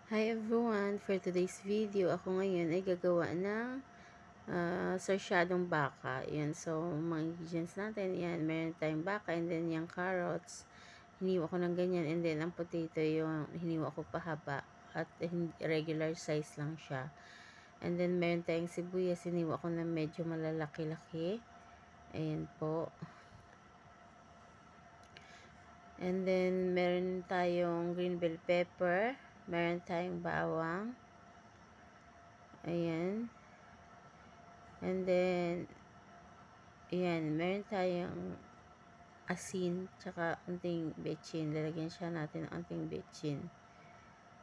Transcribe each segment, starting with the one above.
Hi everyone! For today's video, ako ngayon ay gagawa ng sarsyadong baka. Yan. So, mga ingredients natin, yan. Meron tayong baka and then yung carrots. Hiniwa ko ng ganyan and then ang potato yung hiniwa ko pahaba at regular size lang siya. And then meron tayong sibuyas, hiniwa ko na medyo malalaki-laki. Ayan po. And then meron tayong green bell pepper. Meron tayong bawang. Ayan. And then, ayan, meron tayong asin, tsaka unting betchin. Lalagyan siya natin ng unting betchin.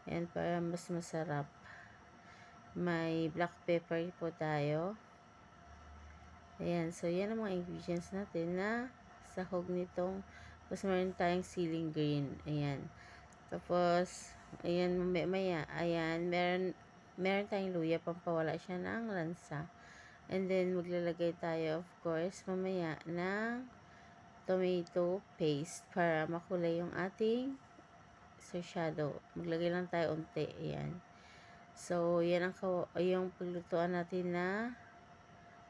Ayan, para mas masarap. May black pepper po tayo. Ayan, so yan ang mga ingredients natin na sahog nitong. Tapos meron tayong ceiling green. Ayan. Tapos, ayan, maya, ayan, meron tayong luya, pampawala siya ng lansa. And then, maglalagay tayo, of course, mamaya ng tomato paste para makulay yung ating sarsyado. Maglagay lang tayo unti. Ayan. So, yan yung paglutuan natin na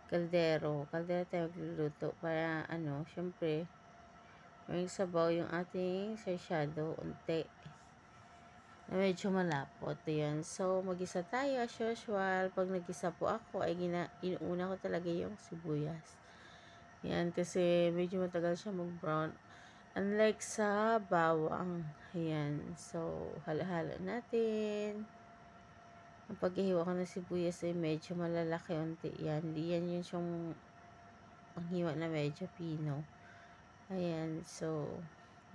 kaldero. Kaldero tayo magluluto para, syempre, may sabaw yung ating sarsyado. Unti. Na medyo malapot. Ayan. So, mag-isa tayo as usual. Pag nag-isa po ako, ay inuuna ko talaga yung sibuyas. Ayan, kasi medyo matagal siya mag-brown. Unlike sa bawang. Ayan. So, halo-halo natin. Ang paghihiwa ko ng sibuyas ay medyo malalaki unti. Yan. Hindi yan yung ang hiwa na medyo pino. Ayan. So,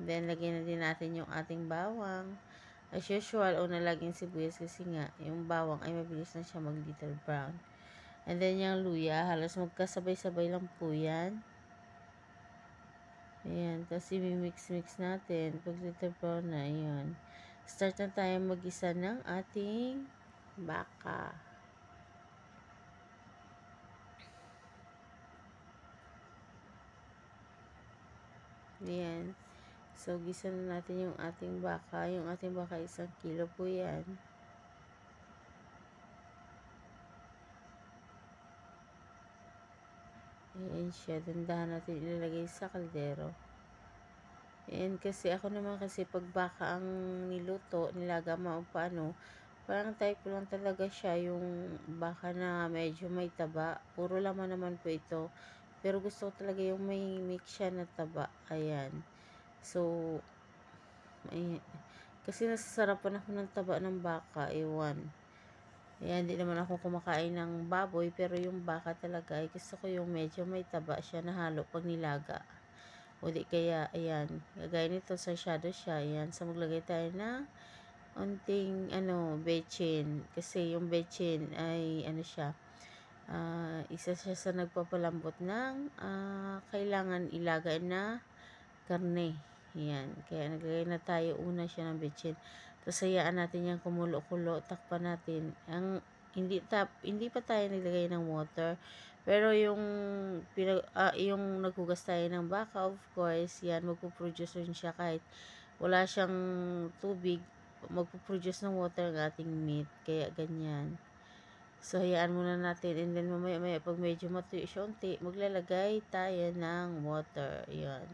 then, lagyan na din natin yung ating bawang. As usual, una laging sibuyas kasi nga, yung bawang ay mabilis na siya mag-little brown. And then, yung luya, halos magkasabay-sabay lang po yan. Ayan, tapos i-mix-mix natin. Pag little brown na, ayan. Start na tayo mag-isa ng ating baka. Ayan. So, gisa na natin yung ating baka. Yung ating baka, 1 kilo po yan. Ayan siya. Dandahan natin ilalagay sa kaldero. Ayan, kasi ako naman kasi pag baka ang niluto, nilaga mo paano, parang type ko lang talaga siya, yung baka na medyo may taba. Puro laman naman po ito. Pero gusto ko talaga yung may mix siya na taba. Ayan. So, ayan. Kasi nasasarapan ako ng taba ng baka. Ewan. Ayan, hindi naman ako kumakain ng baboy. Pero yung baka talaga, ay gusto ko yung medyo may taba siya na halo pag nilaga. O di kaya, ayan. Gagaya nito, sarsyado siya. Ayan. So, maglagay tayo ng unting, betchin. Kasi yung betchin ay, siya. Isa siya sa nagpapalambot ng kailangan ilagay na karne. Ayan. Kaya naglagay na tayo una siya ng betchin. Tapos hayaan natin yung kumulo-kulo. Takpan natin. Hindi pa tayo naglagay ng water. Pero yung naghugas tayo ng baka, of course, yan, magpuproduce rin siya kahit wala siyang tubig. Magpuproduce ng water ang ating meat. Kaya ganyan. So, hayaan muna natin. And then, mamaya-maya, pag medyo matuyo siya unti, maglalagay tayo ng water. Yan.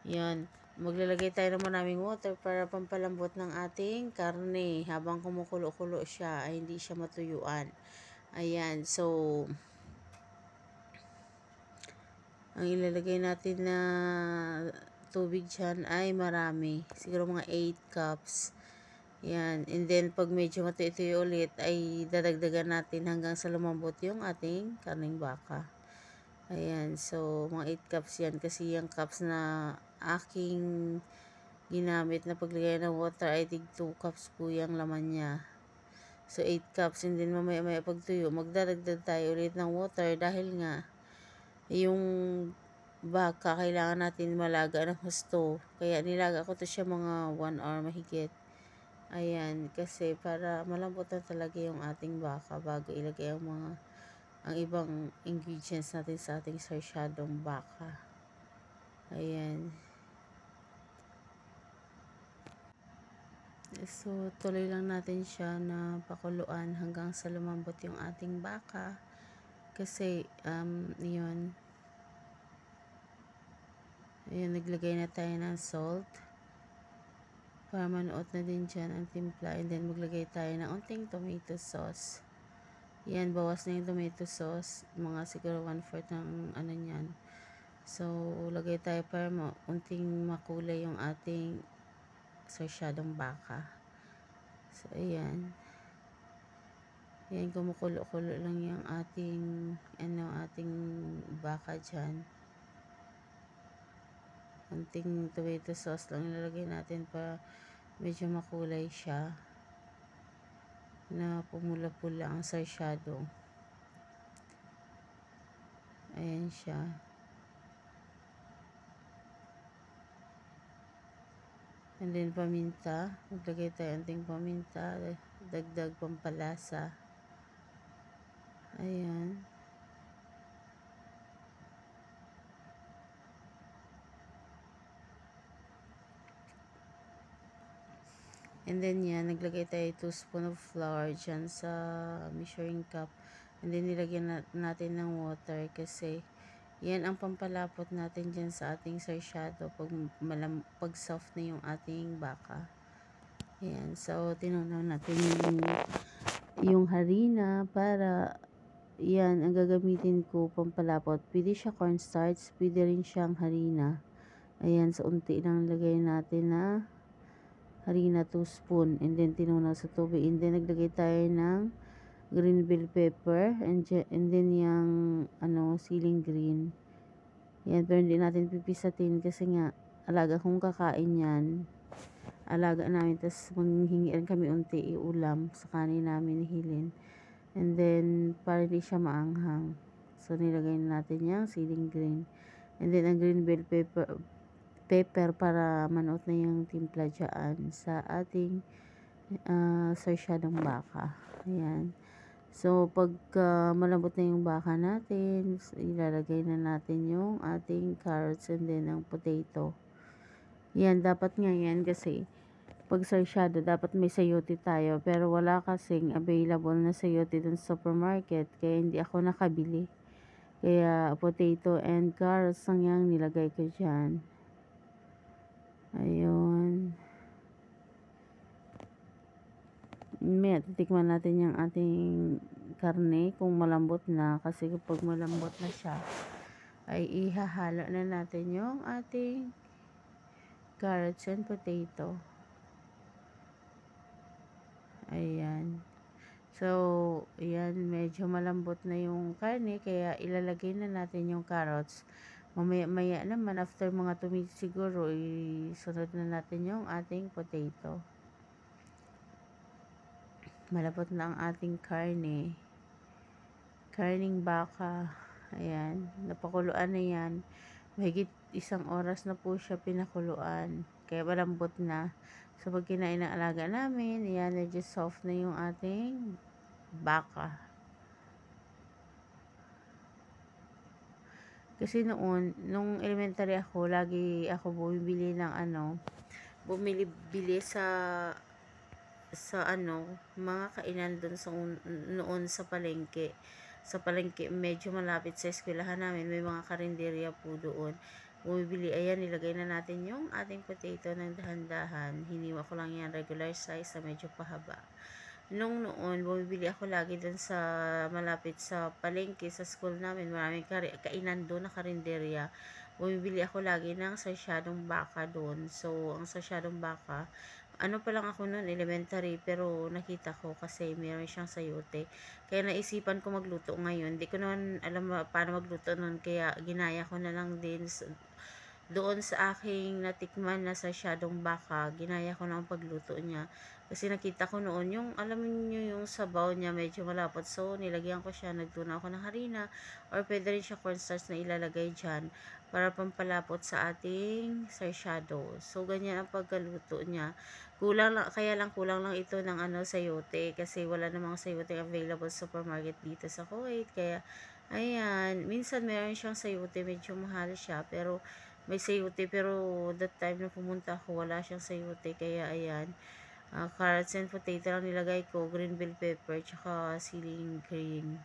Yan. Maglalagay tayo ng maraming water para pampalambot ng ating karne. Habang kumukulo-kulo siya, ay hindi siya matuyuan. Ayan. So, ang ilalagay natin na tubig dyan ay marami. Siguro mga 8 cups. Yan. And then, pag medyo matuyo ulit, ay dadagdagan natin hanggang sa lumambot yung ating karning baka. Ayan. So, mga 8 cups yan. Kasi yung cups na aking ginamit na paglagay ng water ay tig 2 cups po yung laman niya. So, 8 cups. And then, mamaya-maya pagtuyo, magdadagdag tayo ulit ng water dahil nga, yung baka, kailangan natin malaga ng husto. Kaya, nilaga ko to siya mga 1 hour mahigit. Ayan, kasi para malambot na talaga yung ating baka bago ilagay ang ibang ingredients natin sa ating sarsyadong baka. Ayan. So, tuloy lang natin siya na pakuluan hanggang sa lumambot yung ating baka. Kasi, yun. Ayan, naglagay na tayo ng salt. Para manuot na din dyan ang timpla. And then, maglagay tayo ng unting tomato sauce. Yan, bawas na yung tomato sauce. Mga siguro 1/4 ng ano nyan. So, lagay tayo para unting makulay yung ating sarsyadong baka. So, ayan. Ayan, kumukulo-kulo lang yung ating baka dyan. Unting tomato sauce lang ilalagay natin para medyo makulay siya. Na pumula-pula ang sarsyado. Ayan siya. And then, paminta. Maglagay tayo unting paminta. Dagdag pampalasa. Ayan. And then yan, naglagay tayo 2 spoon of flour dyan sa measuring cup. And then nilagyan natin ng water kasi yan ang pampalapot natin dyan sa ating sarsyado pag soft na yung ating baka. Ayan, so tinunaw natin yung harina para yan ang gagamitin ko pampalapot. Pwede siya cornstarch, pwede rin siyang harina. Ayan, so unti lang lagay natin na harina 2 spoon and then tinunaw sa tubig and then naglagay tayo ng green bell pepper and then yung siling green. Yan, pero hindi natin pipisatin kasi nga alaga kong kakain yan. Alaga namin, tas manghingi rin kami unti iulam sa kanin namin hilin. And then para hindi siya maanghang. So nilagay natin yung siling green. And then ang green bell pepper para manuot na yung timpla dyan sa ating sarsyadong baka. Ayan. So, pag malambot na yung baka natin, ilalagay na natin yung ating carrots and then ang potato. Yan, dapat nga yan kasi pag sarsyado, dapat may sayote tayo. Pero wala kasing available na sayote dun sa supermarket. Kaya hindi ako nakabili. Kaya potato and carrots lang yung nilagay ko dyan. Ayun. May titikman natin yung ating karne kung malambot na. Kasi kapag malambot na siya, ay ihahalo na natin yung ating carrots and potato. Ayan. So, ayan, medyo malambot na yung karne, kaya ilalagay na natin yung carrots. Mamaya naman, after mga 2 minutes siguro, isunod na natin yung ating potato. Malambot na ang ating karne. Karning baka. Ayan, napakuluan na yan. Mahigit 1 oras na po siya pinakuluan. Kaya malambot na. So, pag kinain ng alaga namin, ayan, medyo soft na yung ating baka. Kasi noon, nung elementary ako, lagi ako bumibili ng bumili sa mga kainan doon noon sa palengke. Sa palengke, medyo malapit sa eskwelahan namin, may mga karinderya po doon. Bumibili, ayan, nilagay na natin yung ating potato ng dahan-dahan. Hiniwa ko lang yan regular size na medyo pahaba. Nung noon, bumibili ako lagi doon sa malapit sa palengke sa school namin. Maraming kainan doon na karinderya. Bumibili ako lagi ng sarsyadong baka doon. So, ang sarsyadong baka, pa lang ako noon, elementary, pero nakita ko kasi meron siyang sayote. Kaya naisipan ko magluto ngayon. Hindi ko naman alam paano magluto noon, kaya ginaya ko na lang din doon sa aking natikman na sarsyadong baka, ginaya ko na ang pagluto niya. Kasi nakita ko noon yung, alam niyo yung sabaw niya medyo malapot. So, nilagyan ko siya, nagtuna ako ng harina, or pwede rin siya cornstarch na ilalagay dyan para pampalapot sa ating sarsyado. So, ganyan ang pagkaluto niya. Kaya lang kulang lang ito ng sayote kasi wala namang sayote available sa supermarket dito sa Kuwait. Kaya, ayan, minsan meron siyang sayote, medyo mahal siya, pero may sayote, pero that time na pumunta ako, wala siyang sayote. Kaya, ayan, Carrots and potato lang nilagay ko, green bell pepper, tsaka siling green.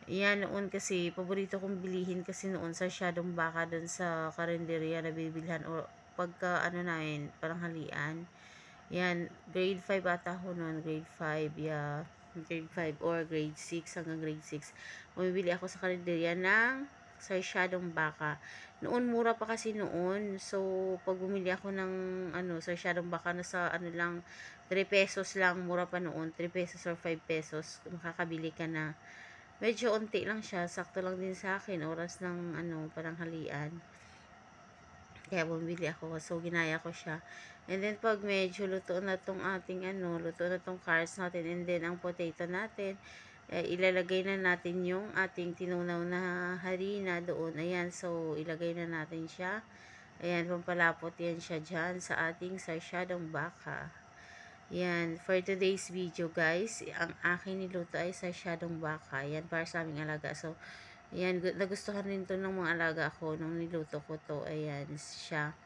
Yan, noon kasi, paborito kong bilihin kasi noon sa Shadow Baka dun sa karinderya na bibilhan o pagka ano namin, parang halian. Yan, grade 5 ata ako noon, grade 5, yeah. Grade 5 or grade 6 hanggang grade 6. Bumibili ako sa karinderya ng sarsyadong baka. Noon mura pa kasi noon. So pag bumili ako ng sarsyadong baka na sa ano lang 3 pesos lang, mura pa noon, 3 pesos or 5 pesos makakabili ka na. Medyo unti lang siya, sakto lang din sa akin oras ng pananghalian. Kaya bumili ako. So, ginaya ko siya. And then, pag medyo luto na tong ating luto na tong carrots natin, and then, ang potato natin, ilalagay na natin yung ating tinunaw na harina doon. Ayan, so, ilagay na natin siya. Ayan, pampalapot yan siya dyan sa ating sarsyadong baka. Yan, for today's video guys, ang aking niluto ay sarsyadong baka. Yan, para sa aming alaga. So, ayan, nagustuhan rin to ng mga alaga ko nung niluto ko to. Ayan, siya.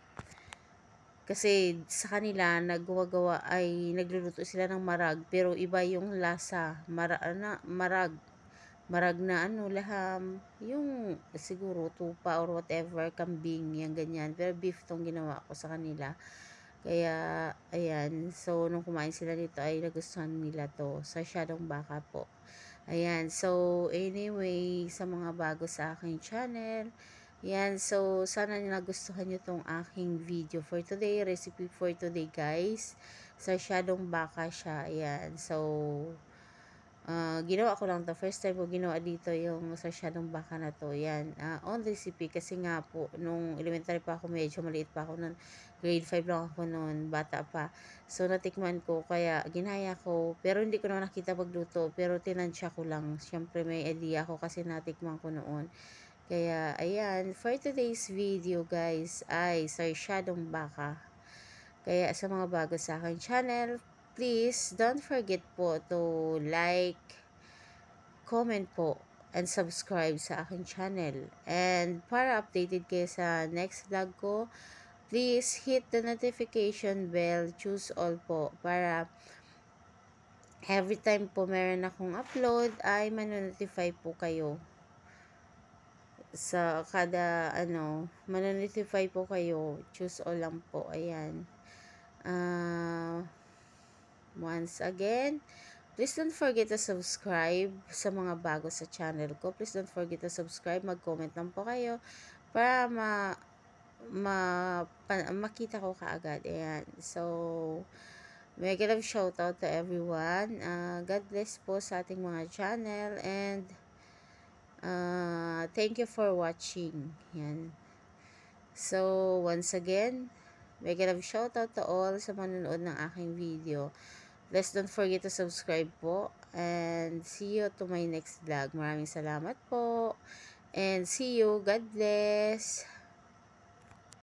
Kasi sa kanila, naggawa ay nagluluto sila ng marag. Pero iba yung lasa. Marag. Marag na laham. Yung siguro tupa or whatever, kambing, yan ganyan. Pero beef tong ginawa ko sa kanila. Kaya, ayan. So, nung kumain sila dito ay nagustuhan nila to. Sarsyadong baka po. Ayan, so anyway, sa mga bago sa aking channel, yan, so sana nagustuhan nyo tong aking video for today, recipe for today guys. Sarsyadong baka siya, ayan, so ginawa ko lang to, first time ko ginawa dito yung sarsyadong baka na to, yan, on recipe kasi nga po, nung elementary pa ako, medyo maliit pa ako nun, grade 5 lang ako nun, bata pa, so natikman ko, kaya ginaya ko, pero hindi ko na nakita pagluto, pero tinansya ko lang, syempre may idea ako kasi natikman ko noon, kaya ayan, for today's video guys, ay sarsyadong baka, kaya sa mga bago sa aking channel, please don't forget po to like, comment po, and subscribe sa aking channel. And para updated kayo sa next vlog ko, please hit the notification bell, choose all po, para every time po meron akong upload, ay manonotify po kayo. Sa kada manonotify po kayo, choose all lang po, ayan. Once again, please don't forget to subscribe sa mga bago sa channel ko. Please don't forget to subscribe. Mag-comment lang po kayo para makita ko kaagad. Ayan. So, mega love shoutout to everyone. God bless po sa ating mga channel. And, thank you for watching. Ayan. So, once again, mega love shoutout to all sa manonood ng aking video. Please don't forget to subscribe po. And see you to my next vlog. Maraming salamat po. And see you. God bless.